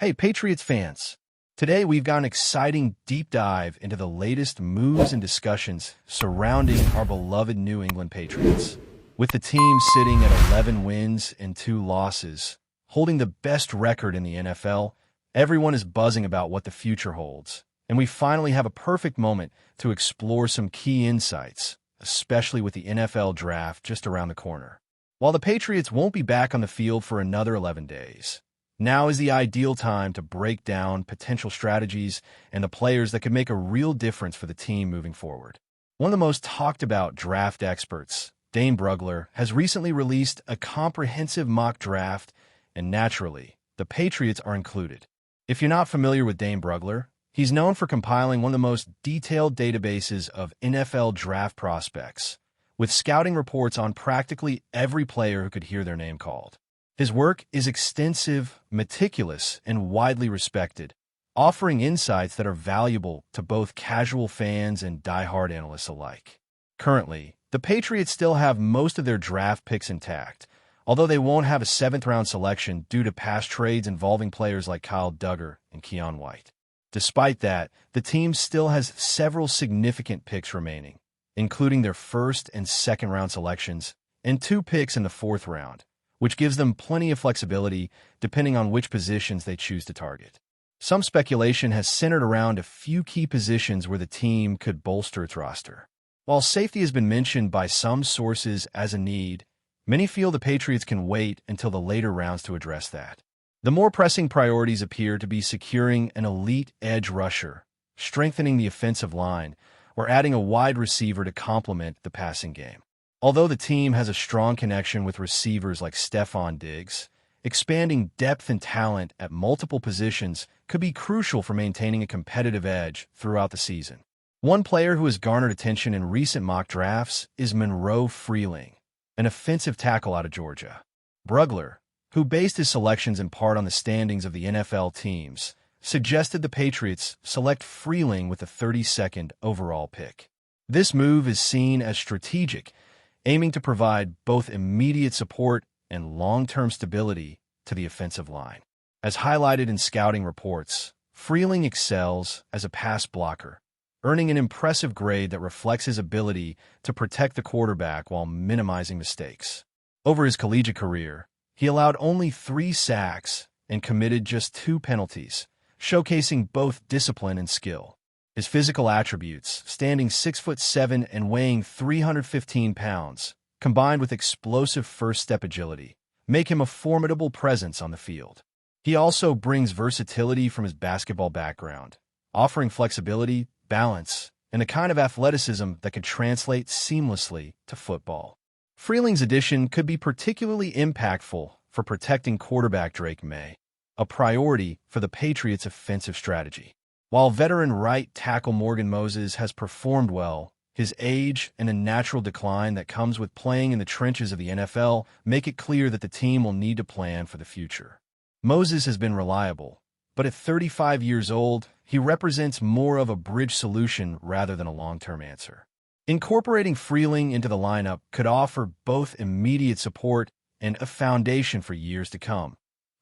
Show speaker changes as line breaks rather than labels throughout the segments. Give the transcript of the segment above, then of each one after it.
Hey, Patriots fans! Today we've got an exciting deep dive into the latest moves and discussions surrounding our beloved New England Patriots. With the team sitting at 11 wins and 2 losses, holding the best record in the NFL, everyone is buzzing about what the future holds. And we finally have a perfect moment to explore some key insights, especially with the NFL draft just around the corner. While the Patriots won't be back on the field for another 11 days, now is the ideal time to break down potential strategies and the players that could make a real difference for the team moving forward. One of the most talked about draft experts, Dane Brugler, has recently released a comprehensive mock draft, and naturally, the Patriots are included. If you're not familiar with Dane Brugler, he's known for compiling one of the most detailed databases of NFL draft prospects, with scouting reports on practically every player who could hear their name called. His work is extensive, meticulous, and widely respected, offering insights that are valuable to both casual fans and die-hard analysts alike. Currently, the Patriots still have most of their draft picks intact, although they won't have a 7th-round selection due to past trades involving players like Kyle Duggar and Keion White. Despite that, the team still has several significant picks remaining, including their 1st and 2nd-round selections and 2 picks in the 4th round, which gives them plenty of flexibility depending on which positions they choose to target. Some speculation has centered around a few key positions where the team could bolster its roster. While safety has been mentioned by some sources as a need, many feel the Patriots can wait until the later rounds to address that. The more pressing priorities appear to be securing an elite edge rusher, strengthening the offensive line, or adding a wide receiver to complement the passing game. Although the team has a strong connection with receivers like Stefon Diggs, expanding depth and talent at multiple positions could be crucial for maintaining a competitive edge throughout the season. One player who has garnered attention in recent mock drafts is Monroe Freeling, an offensive tackle out of Georgia. Brugler, who based his selections in part on the standings of the NFL teams, suggested the Patriots select Freeling with the 32nd overall pick. This move is seen as strategic, aiming to provide both immediate support and long-term stability to the offensive line. As highlighted in scouting reports, Freeling excels as a pass blocker, earning an impressive grade that reflects his ability to protect the quarterback while minimizing mistakes. Over his collegiate career, he allowed only 3 sacks and committed just 2 penalties, showcasing both discipline and skill. His physical attributes, standing 6'7" and weighing 315 pounds, combined with explosive first-step agility, make him a formidable presence on the field. He also brings versatility from his basketball background, offering flexibility, balance, and a kind of athleticism that could translate seamlessly to football. Freeling's addition could be particularly impactful for protecting quarterback Drake May, a priority for the Patriots' offensive strategy. While veteran right tackle Morgan Moses has performed well, his age and a natural decline that comes with playing in the trenches of the NFL make it clear that the team will need to plan for the future. Moses has been reliable, but at 35 years old, he represents more of a bridge solution rather than a long-term answer. Incorporating Freeling into the lineup could offer both immediate support and a foundation for years to come,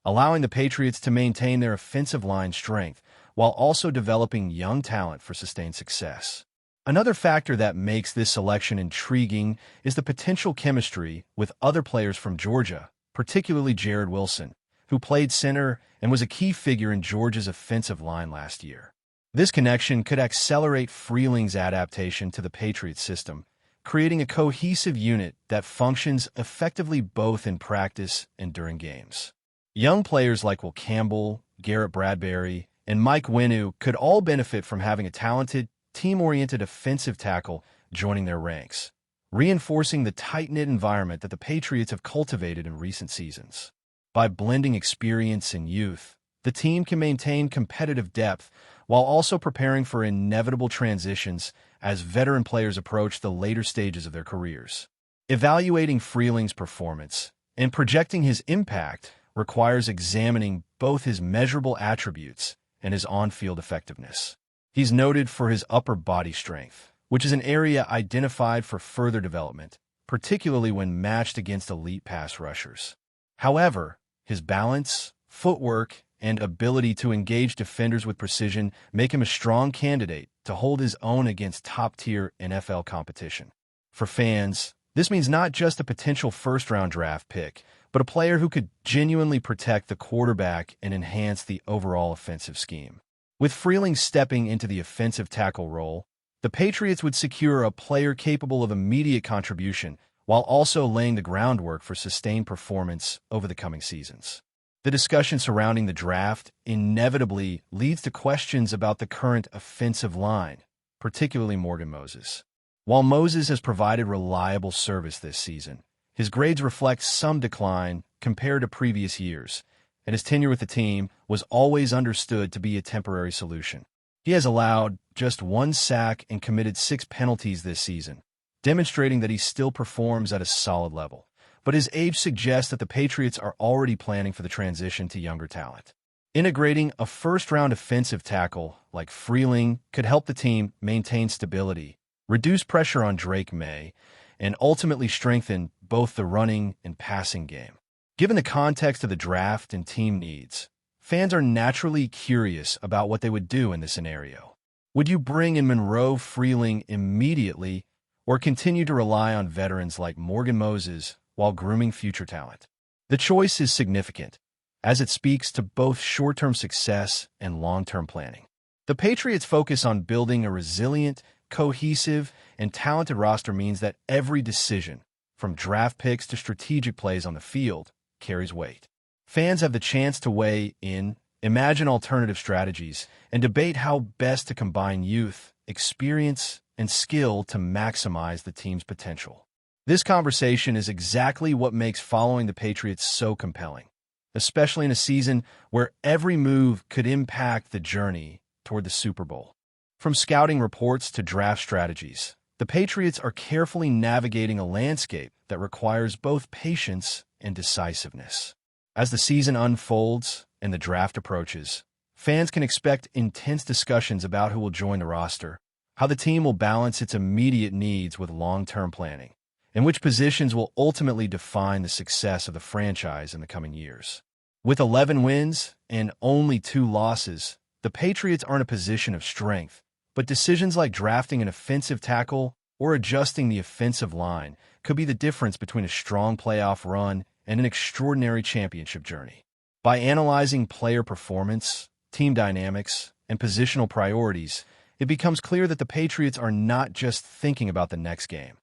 allowing the Patriots to maintain their offensive line strength while also developing young talent for sustained success. Another factor that makes this selection intriguing is the potential chemistry with other players from Georgia, particularly Jared Wilson, who played center and was a key figure in Georgia's offensive line last year. This connection could accelerate Freeling's adaptation to the Patriots system, creating a cohesive unit that functions effectively both in practice and during games. Young players like Will Campbell, Garrett Bradbury, and Mike Winnu could all benefit from having a talented, team-oriented offensive tackle joining their ranks, reinforcing the tight-knit environment that the Patriots have cultivated in recent seasons. By blending experience and youth, the team can maintain competitive depth while also preparing for inevitable transitions as veteran players approach the later stages of their careers. Evaluating Freeling's performance and projecting his impact requires examining both his measurable attributes and his on-field effectiveness. He's noted for his upper body strength, which is an area identified for further development, particularly when matched against elite pass rushers. However, his balance, footwork, and ability to engage defenders with precision make him a strong candidate to hold his own against top-tier NFL competition. For fans, this means not just a potential first-round draft pick, but a player who could genuinely protect the quarterback and enhance the overall offensive scheme. With Freeling stepping into the offensive tackle role, the Patriots would secure a player capable of immediate contribution while also laying the groundwork for sustained performance over the coming seasons. The discussion surrounding the draft inevitably leads to questions about the current offensive line, particularly Morgan Moses. While Moses has provided reliable service this season, his grades reflect some decline compared to previous years, and his tenure with the team was always understood to be a temporary solution. He has allowed just 1 sack and committed 6 penalties this season, demonstrating that he still performs at a solid level. But his age suggests that the Patriots are already planning for the transition to younger talent. Integrating a first-round offensive tackle like Freeling could help the team maintain stability, reduce pressure on Drake May, and ultimately strengthen both the running and passing game. Given the context of the draft and team needs, fans are naturally curious about what they would do in this scenario. Would you bring in Monroe Freeling immediately or continue to rely on veterans like Morgan Moses while grooming future talent? The choice is significant, as it speaks to both short-term success and long-term planning. The Patriots' focus on building a resilient, cohesive, and talented roster means that every decision, from draft picks to strategic plays on the field, carries weight. Fans have the chance to weigh in, imagine alternative strategies, and debate how best to combine youth, experience, and skill to maximize the team's potential. This conversation is exactly what makes following the Patriots so compelling, especially in a season where every move could impact the journey toward the Super Bowl. From scouting reports to draft strategies, the Patriots are carefully navigating a landscape that requires both patience and decisiveness. As the season unfolds and the draft approaches, fans can expect intense discussions about who will join the roster, how the team will balance its immediate needs with long-term planning, and which positions will ultimately define the success of the franchise in the coming years. With 11 wins and only 2 losses, the Patriots are in a position of strength, but decisions like drafting an offensive tackle or adjusting the offensive line could be the difference between a strong playoff run and an extraordinary championship journey. By analyzing player performance, team dynamics, and positional priorities, it becomes clear that the Patriots are not just thinking about the next game.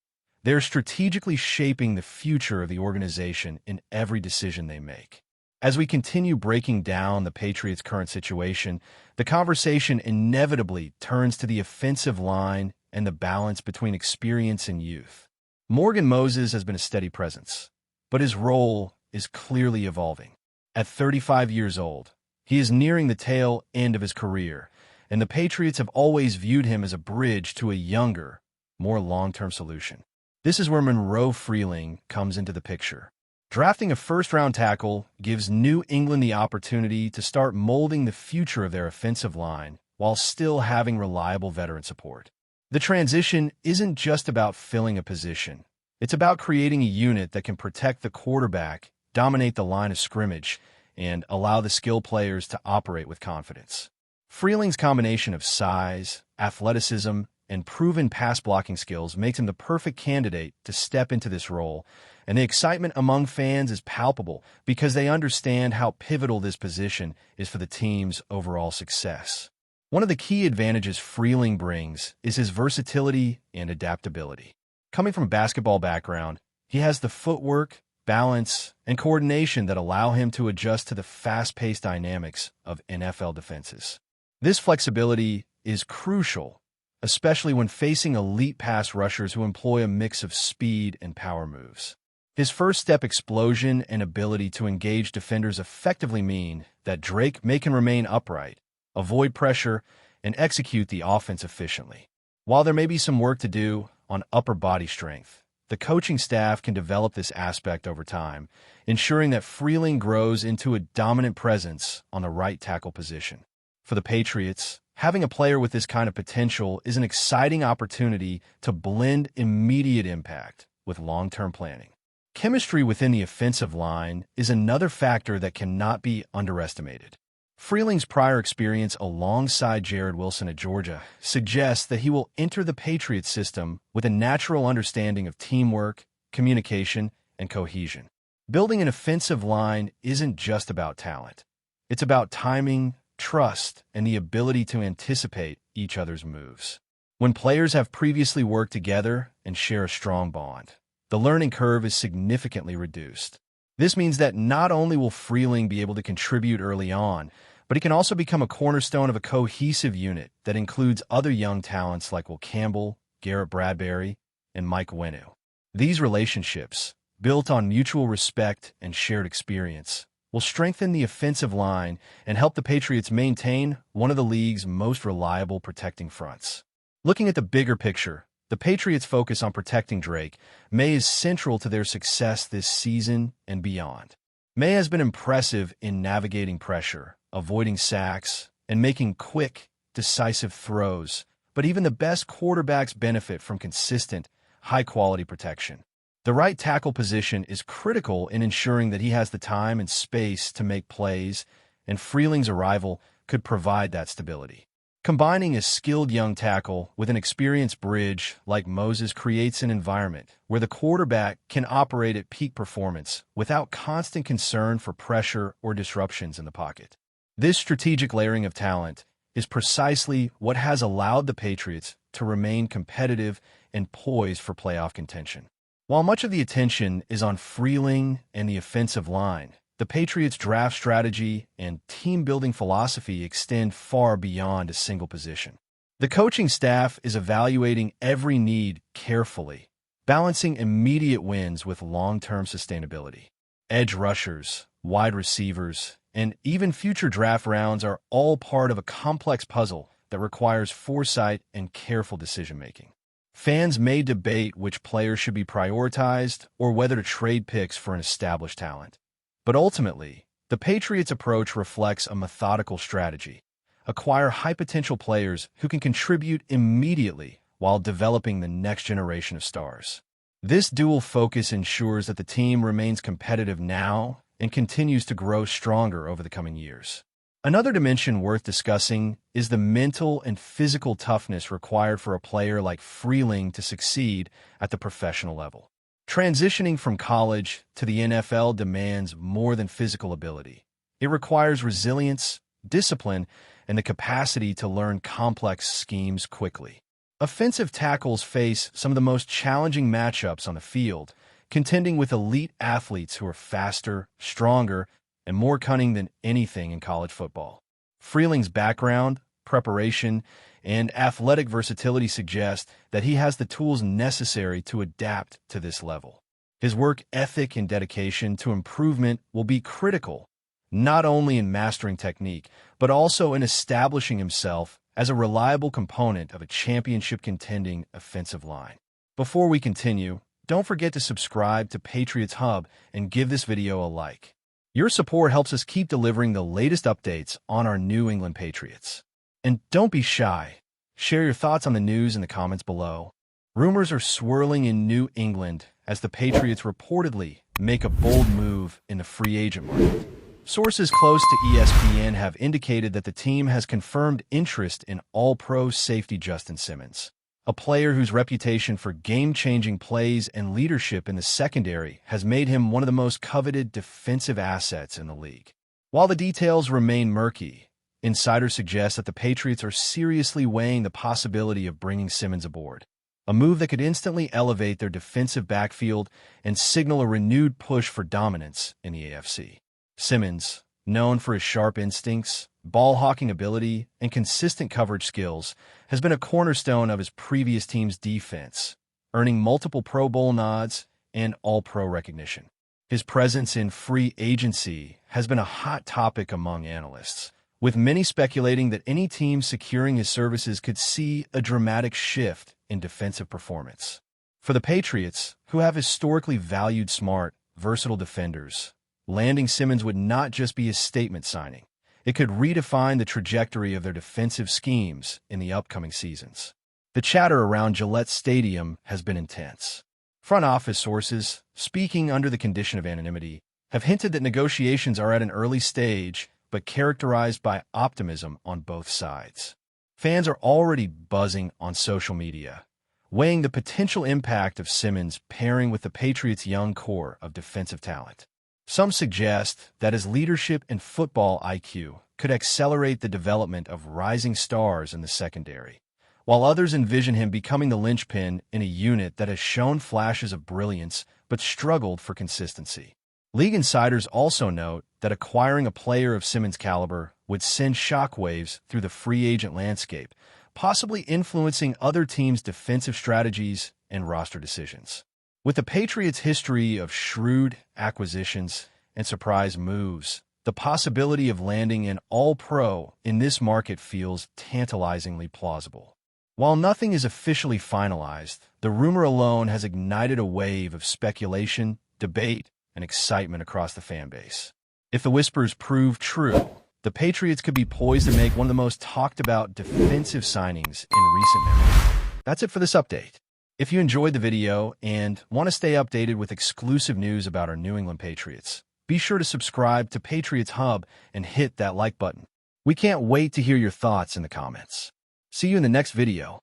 They're strategically shaping the future of the organization in every decision they make. As we continue breaking down the Patriots' current situation, the conversation inevitably turns to the offensive line and the balance between experience and youth. Morgan Moses has been a steady presence, but his role is clearly evolving. At 35 years old, he is nearing the tail end of his career, and the Patriots have always viewed him as a bridge to a younger, more long-term solution. This is where Monroe Freeling comes into the picture. Drafting a first-round tackle gives New England the opportunity to start molding the future of their offensive line while still having reliable veteran support. The transition isn't just about filling a position. It's about creating a unit that can protect the quarterback, dominate the line of scrimmage, and allow the skill players to operate with confidence. Freeling's combination of size, athleticism, and proven pass-blocking skills makes him the perfect candidate to step into this role, and the excitement among fans is palpable because they understand how pivotal this position is for the team's overall success. One of the key advantages Freeling brings is his versatility and adaptability. Coming from a basketball background, he has the footwork, balance, and coordination that allow him to adjust to the fast-paced dynamics of NFL defenses. This flexibility is crucial, especially when facing elite pass rushers who employ a mix of speed and power moves. His first-step explosion and ability to engage defenders effectively mean that Drake May can remain upright, avoid pressure, and execute the offense efficiently. While there may be some work to do on upper body strength, the coaching staff can develop this aspect over time, ensuring that Freeling grows into a dominant presence on the right tackle position. For the Patriots, having a player with this kind of potential is an exciting opportunity to blend immediate impact with long-term planning. Chemistry within the offensive line is another factor that cannot be underestimated. Freeling's prior experience alongside Jared Wilson at Georgia suggests that he will enter the Patriots system with a natural understanding of teamwork, communication, and cohesion. Building an offensive line isn't just about talent. It's about timing, trust, and the ability to anticipate each other's moves. When players have previously worked together and share a strong bond, the learning curve is significantly reduced. This means that not only will Freeling be able to contribute early on, but he can also become a cornerstone of a cohesive unit that includes other young talents like Will Campbell, Garrett Bradbury, and Mike Wenu. These relationships, built on mutual respect and shared experience, will strengthen the offensive line and help the Patriots maintain one of the league's most reliable protecting fronts. Looking at the bigger picture, the Patriots' focus on protecting Drake Maye is central to their success this season and beyond. Maye has been impressive in navigating pressure, avoiding sacks, and making quick, decisive throws, but even the best quarterbacks benefit from consistent, high-quality protection. The right tackle position is critical in ensuring that he has the time and space to make plays, and Freeling's arrival could provide that stability. Combining a skilled young tackle with an experienced bridge like Moses creates an environment where the quarterback can operate at peak performance without constant concern for pressure or disruptions in the pocket. This strategic layering of talent is precisely what has allowed the Patriots to remain competitive and poised for playoff contention. While much of the attention is on Freeling and the offensive line, the Patriots' draft strategy and team-building philosophy extend far beyond a single position. The coaching staff is evaluating every need carefully, balancing immediate wins with long-term sustainability. Edge rushers, wide receivers, and even future draft rounds are all part of a complex puzzle that requires foresight and careful decision-making. Fans may debate which players should be prioritized or whether to trade picks for an established talent. But ultimately, the Patriots' approach reflects a methodical strategy: acquire high-potential players who can contribute immediately while developing the next generation of stars. This dual focus ensures that the team remains competitive now and continues to grow stronger over the coming years. Another dimension worth discussing is the mental and physical toughness required for a player like Freeling to succeed at the professional level. Transitioning from college to the NFL demands more than physical ability. It requires resilience, discipline, and the capacity to learn complex schemes quickly. Offensive tackles face some of the most challenging matchups on the field, contending with elite athletes who are faster, stronger, and more cunning than anything in college football. Freeling's background, preparation, and athletic versatility suggest that he has the tools necessary to adapt to this level. His work ethic and dedication to improvement will be critical, not only in mastering technique, but also in establishing himself as a reliable component of a championship-contending offensive line. Before we continue, don't forget to subscribe to Patriots Hub and give this video a like. Your support helps us keep delivering the latest updates on our New England Patriots. And don't be shy. Share your thoughts on the news in the comments below. Rumors are swirling in New England as the Patriots reportedly make a bold move in the free agent market. Sources close to ESPN have indicated that the team has confirmed interest in All-Pro safety Justin Simmons, a player whose reputation for game-changing plays and leadership in the secondary has made him one of the most coveted defensive assets in the league. While the details remain murky, insiders suggest that the Patriots are seriously weighing the possibility of bringing Simmons aboard, a move that could instantly elevate their defensive backfield and signal a renewed push for dominance in the AFC. Simmons, known for his sharp instincts, ball-hawking ability, and consistent coverage skills, has been a cornerstone of his previous team's defense, earning multiple Pro Bowl nods and All-Pro recognition. His presence in free agency has been a hot topic among analysts, with many speculating that any team securing his services could see a dramatic shift in defensive performance. For the Patriots, who have historically valued smart, versatile defenders, landing Simmons would not just be a statement signing. It could redefine the trajectory of their defensive schemes in the upcoming seasons. The chatter around Gillette Stadium has been intense. Front office sources, speaking under the condition of anonymity, have hinted that negotiations are at an early stage, but characterized by optimism on both sides. Fans are already buzzing on social media, weighing the potential impact of Simmons pairing with the Patriots' young core of defensive talent. Some suggest that his leadership and football IQ could accelerate the development of rising stars in the secondary, while others envision him becoming the linchpin in a unit that has shown flashes of brilliance but struggled for consistency. League insiders also note that acquiring a player of Simmons' caliber would send shockwaves through the free agent landscape, possibly influencing other teams' defensive strategies and roster decisions. With the Patriots' history of shrewd acquisitions and surprise moves, the possibility of landing an all-pro in this market feels tantalizingly plausible. While nothing is officially finalized, the rumor alone has ignited a wave of speculation, debate, and excitement across the fan base. If the whispers prove true, the Patriots could be poised to make one of the most talked-about defensive signings in recent memory. That's it for this update. If you enjoyed the video and want to stay updated with exclusive news about our New England Patriots, be sure to subscribe to Patriots Hub and hit that like button. We can't wait to hear your thoughts in the comments. See you in the next video.